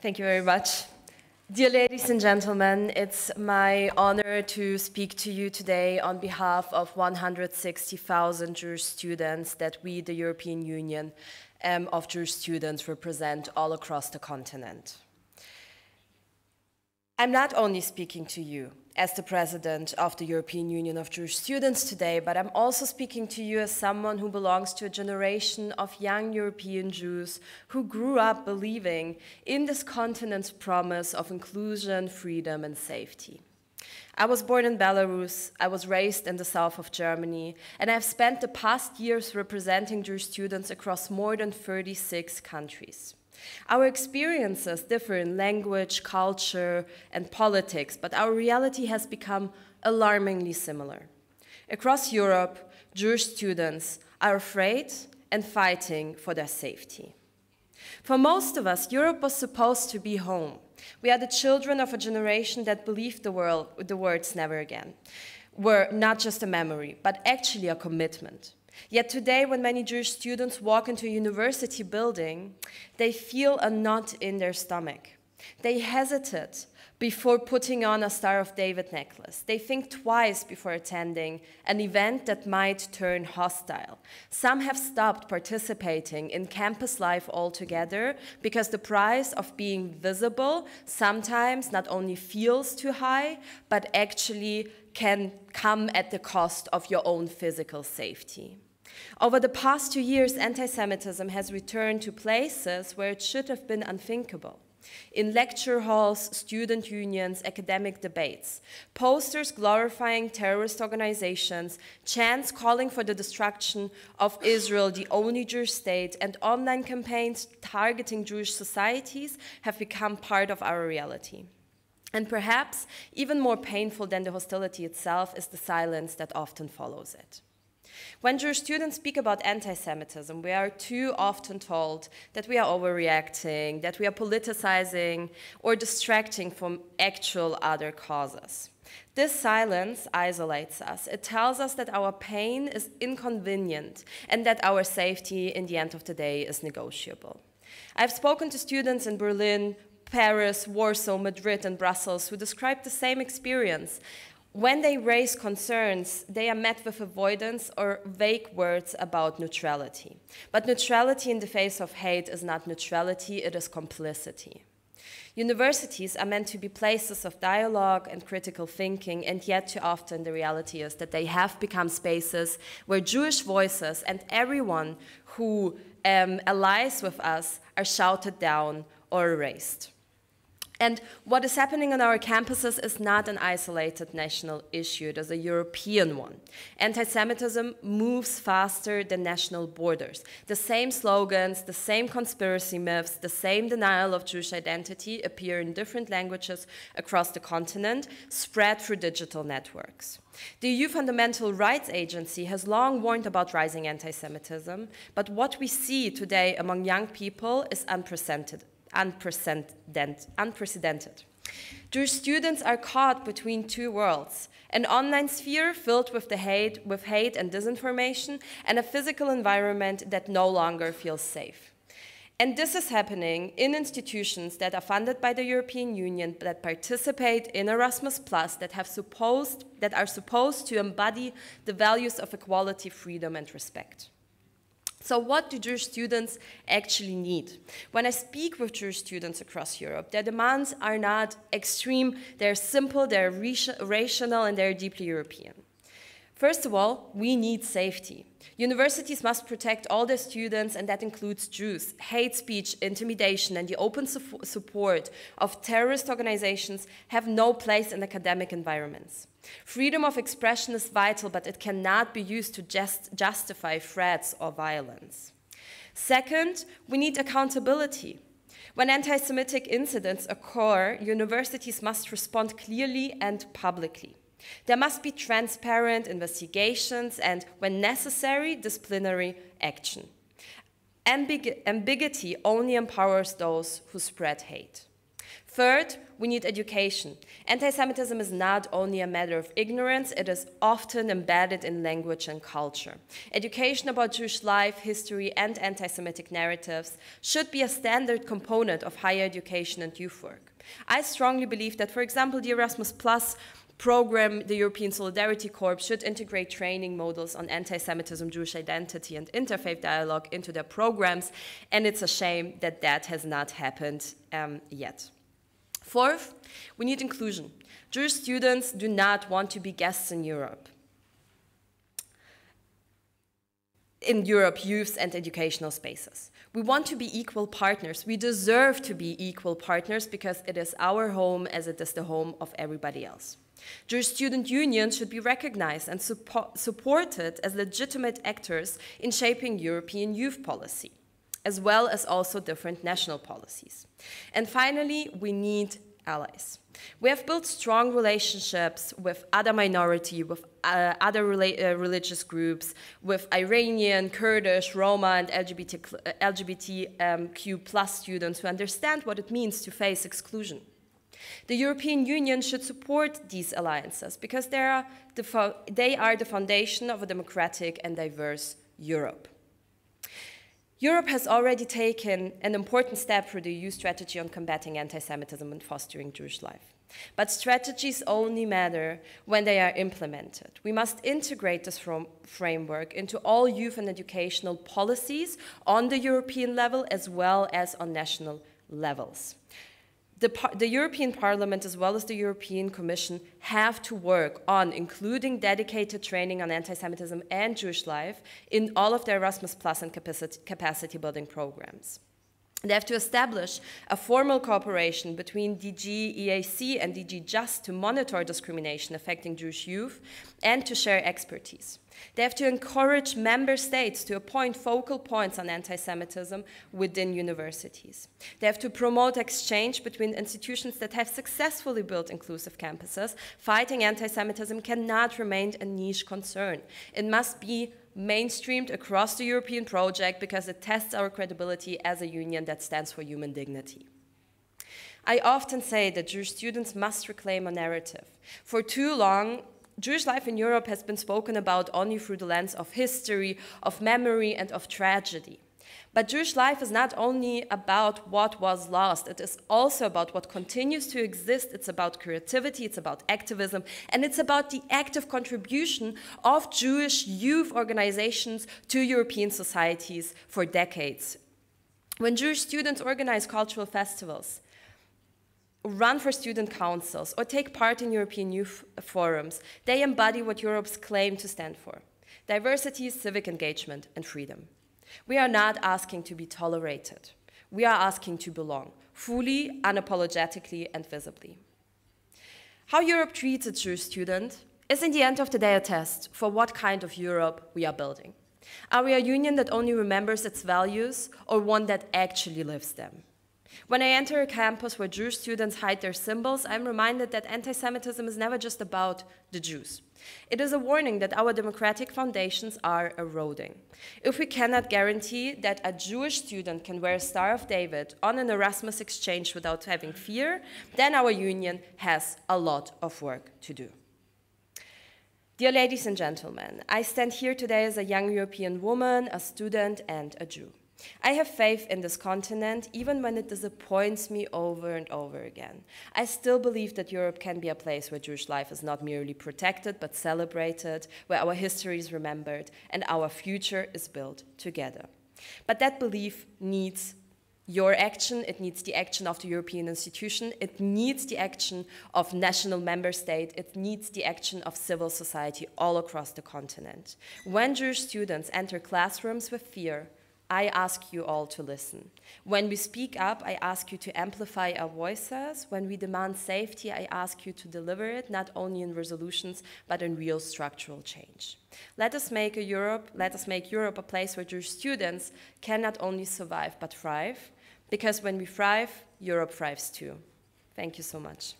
Thank you very much. Dear ladies and gentlemen, it's my honor to speak to you today on behalf of 160,000 Jewish students that we, the European Union of Jewish students, represent all across the continent. I'm not only speaking to you as the president of the European Union of Jewish Students today, but I'm also speaking to you as someone who belongs to a generation of young European Jews who grew up believing in this continent's promise of inclusion, freedom, and safety. I was born in Belarus, I was raised in the south of Germany, and I've spent the past years representing Jewish students across more than 36 countries. Our experiences differ in language, culture, and politics, but our reality has become alarmingly similar. Across Europe, Jewish students are afraid and fighting for their safety. For most of us, Europe was supposed to be home. We are the children of a generation that believed the words "never again" were not just a memory, but actually a commitment. Yet today, when many Jewish students walk into a university building, they feel a knot in their stomach. They hesitate before putting on a Star of David necklace. They think twice before attending an event that might turn hostile. Some have stopped participating in campus life altogether because the price of being visible sometimes not only feels too high, but actually can come at the cost of your own physical safety. Over the past 2 years, anti-Semitism has returned to places where it should have been unthinkable. In lecture halls, student unions, academic debates, posters glorifying terrorist organizations, chants calling for the destruction of Israel, the only Jewish state, and online campaigns targeting Jewish societies have become part of our reality. And perhaps even more painful than the hostility itself is the silence that often follows it. When Jewish students speak about anti-Semitism, we are too often told that we are overreacting, that we are politicizing or distracting from actual other causes. This silence isolates us. It tells us that our pain is inconvenient and that our safety, in the end of the day, is negotiable. I've spoken to students in Berlin, Paris, Warsaw, Madrid, and Brussels who describe the same experience. When they raise concerns, they are met with avoidance or vague words about neutrality. But neutrality in the face of hate is not neutrality, it is complicity. Universities are meant to be places of dialogue and critical thinking, and yet too often the reality is that they have become spaces where Jewish voices and everyone who allies with us are shouted down or erased. And what is happening on our campuses is not an isolated national issue, it is a European one. Anti-Semitism moves faster than national borders. The same slogans, the same conspiracy myths, the same denial of Jewish identity appear in different languages across the continent, spread through digital networks. The EU Fundamental Rights Agency has long warned about rising anti-Semitism, but what we see today among young people is unprecedented. Jewish students are caught between two worlds, an online sphere filled with hate and disinformation, and a physical environment that no longer feels safe. And this is happening in institutions that are funded by the European Union, that participate in Erasmus+, that are supposed to embody the values of equality, freedom, and respect. So what do Jewish students actually need? When I speak with Jewish students across Europe, their demands are not extreme, they're simple, they're rational, and they're deeply European. First of all, we need safety. Universities must protect all their students, and that includes Jews. Hate speech, intimidation, and the open support of terrorist organizations have no place in academic environments. Freedom of expression is vital, but it cannot be used to justify threats or violence. Second, we need accountability. When anti-Semitic incidents occur, universities must respond clearly and publicly. There must be transparent investigations and, when necessary, disciplinary action. Ambiguity only empowers those who spread hate. Third, we need education. Anti-Semitism is not only a matter of ignorance, it is often embedded in language and culture. Education about Jewish life, history, and anti-Semitic narratives should be a standard component of higher education and youth work. I strongly believe that, for example, the Erasmus Plus program, the European Solidarity Corps, should integrate training modules on anti-Semitism, Jewish identity, and interfaith dialogue into their programs, and it's a shame that that has not happened yet. Fourth, we need inclusion. Jewish students do not want to be guests in Europe, youth and educational spaces. We want to be equal partners. We deserve to be equal partners because it is our home as it is the home of everybody else. Jewish student unions should be recognized and supported as legitimate actors in shaping European youth policy, as well as also different national policies. And finally, we need allies. We have built strong relationships with other minority, with other religious groups, with Iranian, Kurdish, Roma, and LGBTQ plus students who understand what it means to face exclusion. The European Union should support these alliances because they are the foundation of a democratic and diverse Europe. Europe has already taken an important step through the EU strategy on combating anti-Semitism and fostering Jewish life. But strategies only matter when they are implemented. We must integrate this framework into all youth and educational policies on the European level as well as on national levels. The European Parliament as well as the European Commission have to work on including dedicated training on anti-Semitism and Jewish life in all of their Erasmus Plus and capacity building programs. They have to establish a formal cooperation between DG EAC and DG JSUD to monitor discrimination affecting Jewish youth and to share expertise. They have to encourage member states to appoint focal points on anti-Semitism within universities. They have to promote exchange between institutions that have successfully built inclusive campuses. Fighting anti-Semitism cannot remain a niche concern. It must be mainstreamed across the European project because it tests our credibility as a union that stands for human dignity. I often say that Jewish students must reclaim a narrative. For too long, Jewish life in Europe has been spoken about only through the lens of history, of memory, and of tragedy. But Jewish life is not only about what was lost, it is also about what continues to exist. It's about creativity, it's about activism, and it's about the active contribution of Jewish youth organizations to European societies for decades. When Jewish students organize cultural festivals, run for student councils, or take part in European youth forums, they embody what Europe's claim to stand for: diversity, civic engagement, and freedom. We are not asking to be tolerated. We are asking to belong, fully, unapologetically, and visibly. How Europe treats its Jewish student is in the end of the day a test for what kind of Europe we are building. Are we a union that only remembers its values, or one that actually lives them? When I enter a campus where Jewish students hide their symbols, I'm reminded that anti-Semitism is never just about the Jews. It is a warning that our democratic foundations are eroding. If we cannot guarantee that a Jewish student can wear a Star of David on an Erasmus exchange without having fear, then our union has a lot of work to do. Dear ladies and gentlemen, I stand here today as a young European woman, a student, and a Jew. I have faith in this continent, even when it disappoints me over and over again. I still believe that Europe can be a place where Jewish life is not merely protected, but celebrated, where our history is remembered, and our future is built together. But that belief needs your action, it needs the action of the European institution, it needs the action of national member states, it needs the action of civil society all across the continent. When Jewish students enter classrooms with fear, I ask you all to listen. When we speak up, I ask you to amplify our voices. When we demand safety, I ask you to deliver it, not only in resolutions, but in real structural change. Let us make Europe a place where Jewish students can not only survive, but thrive. Because when we thrive, Europe thrives too. Thank you so much.